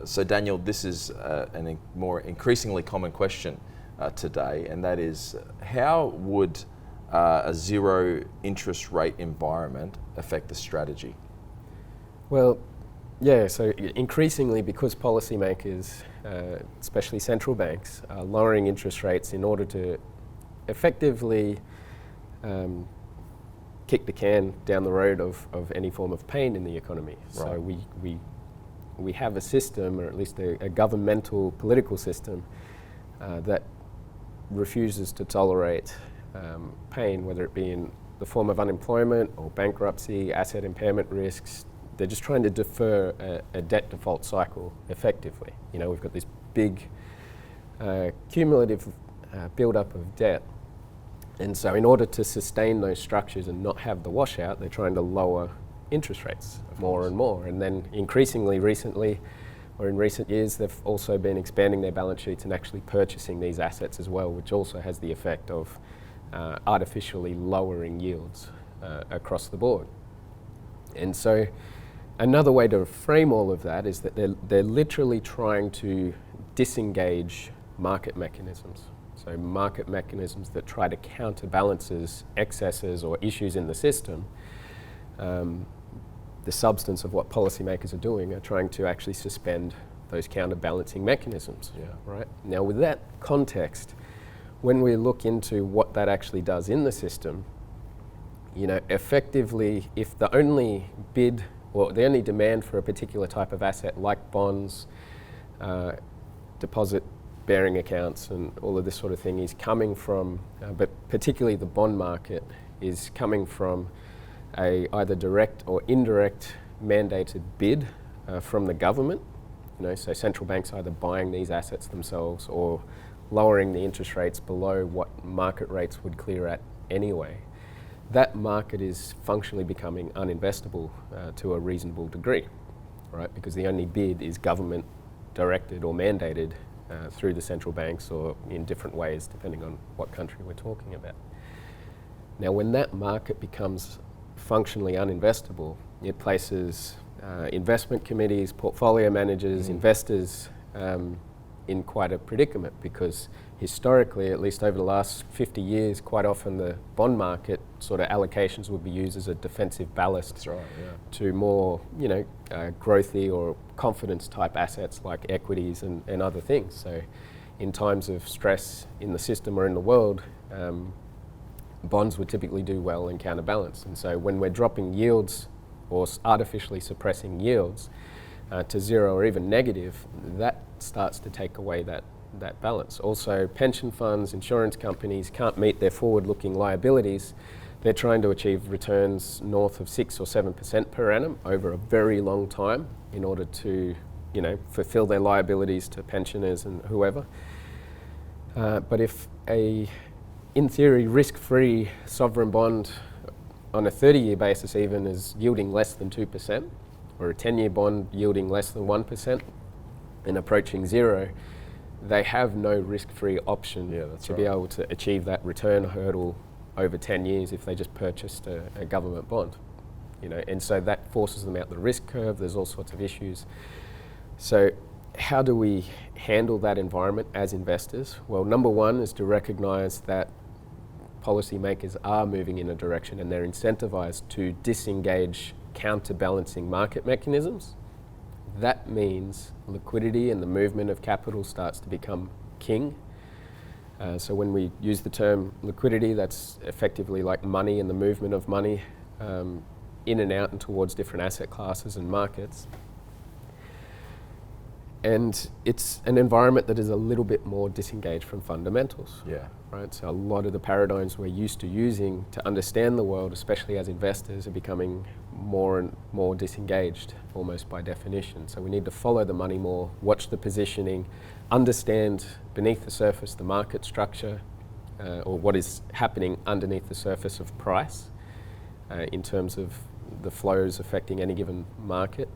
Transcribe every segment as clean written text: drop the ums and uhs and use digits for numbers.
So Daniel, this is more increasingly common question today, and that is, how would a zero interest rate environment affect the strategy? Well, yeah, so increasingly, because policymakers, especially central banks, are lowering interest rates in order to effectively kick the can down the road of any form of pain in the economy. Right. So we have a system, or at least a governmental political system, that refuses to tolerate pain, whether it be in the form of unemployment or bankruptcy, asset impairment risks. They're just trying to defer a debt default cycle effectively. You know, we've got this big cumulative build-up of debt. And so in order to sustain those structures and not have the washout, they're trying to lower interest rates more and more. And then increasingly recently, or in recent years, they've also been expanding their balance sheets and actually purchasing these assets as well, which also has the effect of artificially lowering yields across the board. And so another way to frame all of that is that they're literally trying to disengage market mechanisms. So market mechanisms that try to counterbalance excesses or issues in the system. The substance of what policymakers are doing are trying to actually suspend those counterbalancing mechanisms. Yeah. Right? Now, with that context, when we look into what that actually does in the system, you know, effectively, if the only bid or the only demand for a particular type of asset, like bonds, deposit-bearing accounts, and all of this sort of thing, is coming from, but particularly the bond market, is coming from a either direct or indirect mandated bid from the government. You know, so central banks either buying these assets themselves or lowering the interest rates below what market rates would clear at anyway. That market is functionally becoming uninvestable to a reasonable degree, right? Because the only bid is government directed or mandated through the central banks, or in different ways depending on what country we're talking about. Now, when that market becomes functionally uninvestable, it places investment committees, portfolio managers, investors in quite a predicament, because historically, at least over the last 50 years, quite often the bond market sort of allocations would be used as a defensive ballast. That's right, yeah. To more, you know, growthy or confidence type assets like equities and other things. So in times of stress in the system or in the world, bonds would typically do well and counterbalance. And so when we're dropping yields or artificially suppressing yields to zero or even negative, that starts to take away that balance. Also, pension funds, insurance companies can't meet their forward-looking liabilities. They're trying to achieve returns north of 6 or 7% per annum over a very long time in order to, you know, fulfill their liabilities to pensioners and whoever. But if in theory, risk-free sovereign bond on a 30-year basis even is yielding less than 2%, or a 10-year bond yielding less than 1% and approaching zero, they have no risk-free option to be able to achieve that return hurdle over 10 years if they just purchased a government bond. You know, and so that forces them out the risk curve. There's all sorts of issues. So how do we handle that environment as investors? Well, number one is to recognize that policymakers are moving in a direction and they're incentivized to disengage counterbalancing market mechanisms. That means liquidity and the movement of capital starts to become king. So when we use the term liquidity, that's effectively like money and the movement of money in and out and towards different asset classes and markets. And it's an environment that is a little bit more disengaged from fundamentals. Yeah. Right. So a lot of the paradigms we're used to using to understand the world, especially as investors, are becoming more and more disengaged, almost by definition. So we need to follow the money more, watch the positioning, understand beneath the surface the market structure, or what is happening underneath the surface of price in terms of the flows affecting any given market.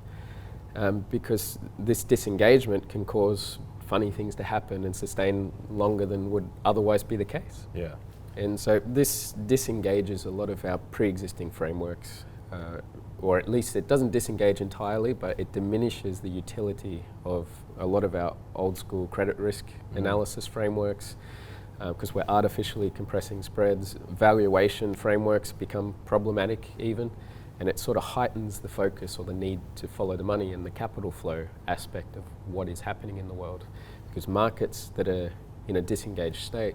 Because this disengagement can cause funny things to happen and sustain longer than would otherwise be the case. Yeah. And so this disengages a lot of our pre-existing frameworks or at least it doesn't disengage entirely, but it diminishes the utility of a lot of our old school credit risk analysis frameworks, because we're artificially compressing spreads. Valuation frameworks become problematic even, and it sort of heightens the focus or the need to follow the money and the capital flow aspect of what is happening in the world. Because markets that are in a disengaged state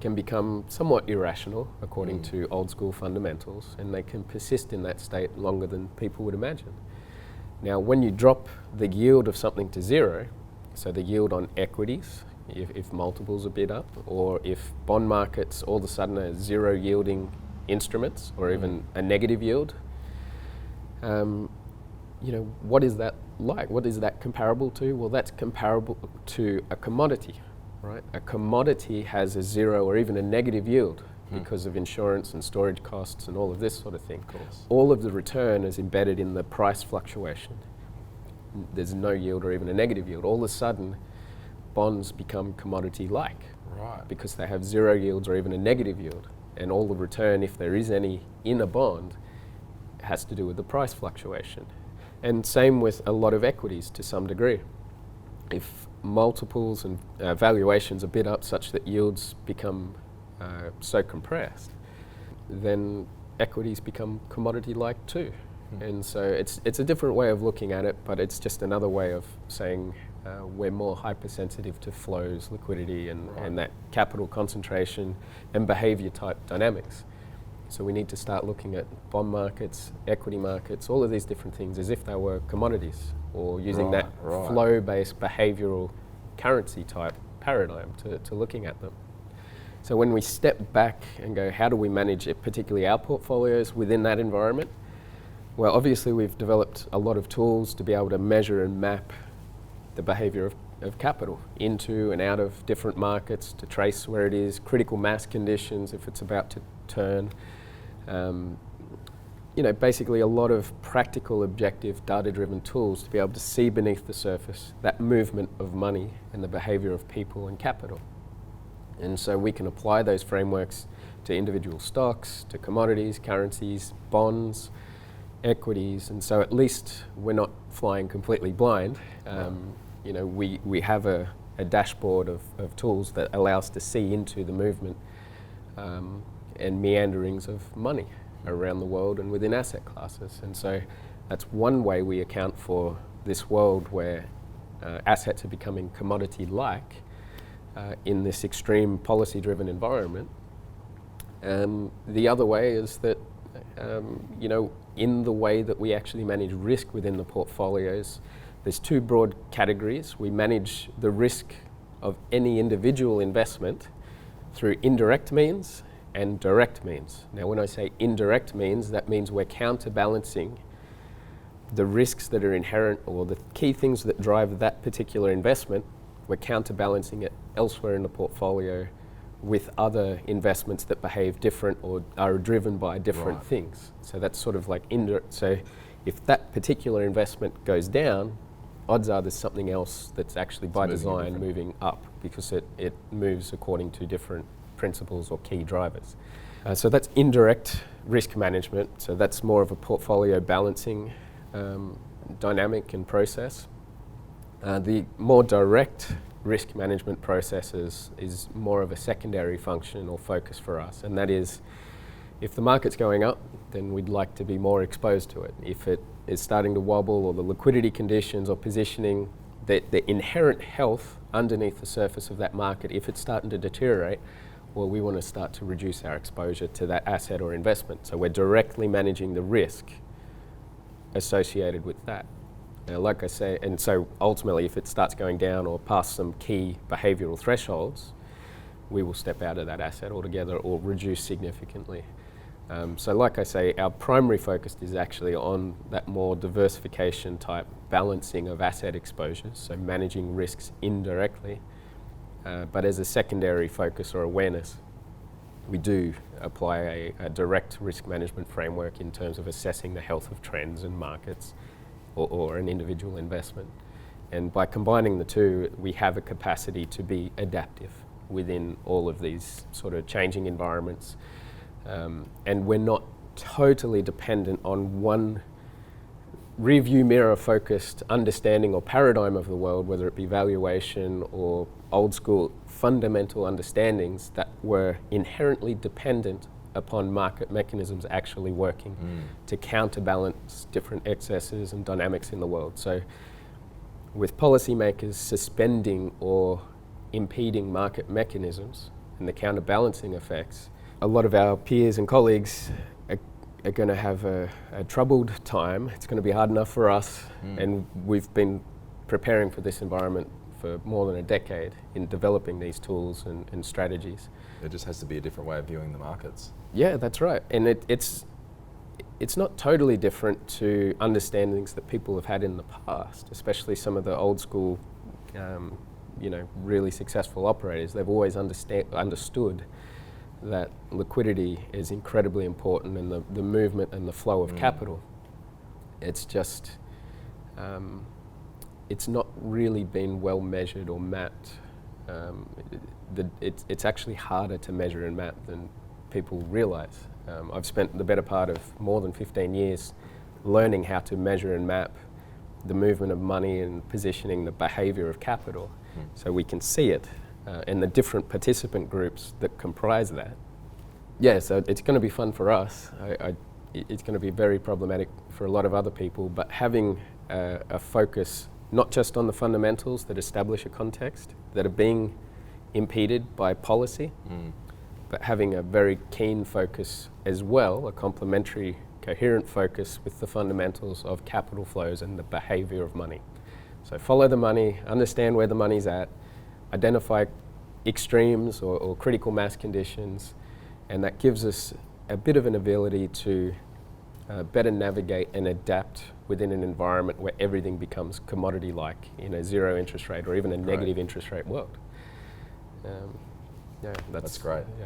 can become somewhat irrational according to old school fundamentals, and they can persist in that state longer than people would imagine. Now, when you drop the yield of something to zero, so the yield on equities, if multiples are bid up, or if bond markets all of a sudden are zero yielding instruments, or even a negative yield, what is that like? What is that comparable to? Well, that's comparable to a commodity, right? A commodity has a zero or even a negative yield because of insurance and storage costs and all of this sort of thing. All of the return is embedded in the price fluctuation. There's no yield or even a negative yield. All of a sudden, bonds become commodity-like, Right. because they have zero yields or even a negative yield. And all the return, if there is any in a bond, has to do with the price fluctuation. And same with a lot of equities to some degree. If multiples and valuations are bid up such that yields become so compressed, then equities become commodity-like too. And so it's a different way of looking at it, but it's just another way of saying we're more hypersensitive to flows, liquidity, and that capital concentration and behavior type dynamics. So we need to start looking at bond markets, equity markets, all of these different things as if they were commodities, or using that flow-based behavioral currency type paradigm to looking at them. So when we step back and go, how do we manage it, particularly our portfolios within that environment? Well, obviously we've developed a lot of tools to be able to measure and map the behavior of capital into and out of different markets, to trace where it is, critical mass conditions if it's about to turn. Basically a lot of practical, objective, data-driven tools to be able to see beneath the surface that movement of money and the behavior of people and capital. And so we can apply those frameworks to individual stocks, to commodities, currencies, bonds, equities, and so at least we're not flying completely blind. We have a dashboard of tools that allow us to see into the movement and meanderings of money around the world and within asset classes. And so that's one way we account for this world where assets are becoming commodity-like in this extreme policy-driven environment. The other way is that in the way that we actually manage risk within the portfolios, there's two broad categories. We manage the risk of any individual investment through indirect means and direct means. Now, when I say indirect means, that means we're counterbalancing the risks that are inherent, or the key things that drive that particular investment. We're counterbalancing it elsewhere in the portfolio with other investments that behave different or are driven by different things. So that's sort of like indirect. So if that particular investment goes down, odds are there's something else that's actually by design moving up, because it moves according to different principles or key drivers. So that's indirect risk management. So that's more of a portfolio balancing dynamic and process. The more direct risk management processes is more of a secondary function or focus for us, and that is, if the market's going up, then we'd like to be more exposed to it. If it is starting to wobble, or the liquidity conditions or positioning, the inherent health underneath the surface of that market, if it's starting to deteriorate, well, we want to start to reduce our exposure to that asset or investment. So we're directly managing the risk associated with that. Now, like I say, and so ultimately if it starts going down or past some key behavioural thresholds, we will step out of that asset altogether or reduce significantly. So like I say, our primary focus is actually on that more diversification type balancing of asset exposures, so managing risks indirectly. But as a secondary focus or awareness, we do apply a direct risk management framework in terms of assessing the health of trends and markets or an individual investment. And by combining the two, we have a capacity to be adaptive within all of these sort of changing environments. And we're not totally dependent on one rearview mirror focused understanding or paradigm of the world, whether it be valuation or old school fundamental understandings that were inherently dependent upon market mechanisms actually working to counterbalance different excesses and dynamics in the world. So with policymakers suspending or impeding market mechanisms and the counterbalancing effects, a lot of our peers and colleagues are going to have a troubled time. It's going to be hard enough for us, and we've been preparing for this environment for more than a decade in developing these tools and strategies. There just has to be a different way of viewing the markets. Yeah, that's right. And it's not totally different to understandings that people have had in the past, especially some of the old school, really successful operators. They've always understood that liquidity is incredibly important in the movement and the flow of capital. It's just, it's not really been well measured or mapped. It's actually harder to measure and map than people realize. I've spent the better part of more than 15 years learning how to measure and map the movement of money and positioning the behavior of capital so we can see it and the different participant groups that comprise that. Yeah, so it's going to be fun for us. It's going to be very problematic for a lot of other people, but having a focus not just on the fundamentals that establish a context that are being impeded by policy, but having a very keen focus as well, a complementary, coherent focus with the fundamentals of capital flows and the behavior of money. So follow the money, understand where the money's at, identify extremes or critical mass conditions, and that gives us a bit of an ability to better navigate and adapt within an environment where everything becomes commodity-like in a zero interest rate or even a negative interest rate world. That's great. Yeah.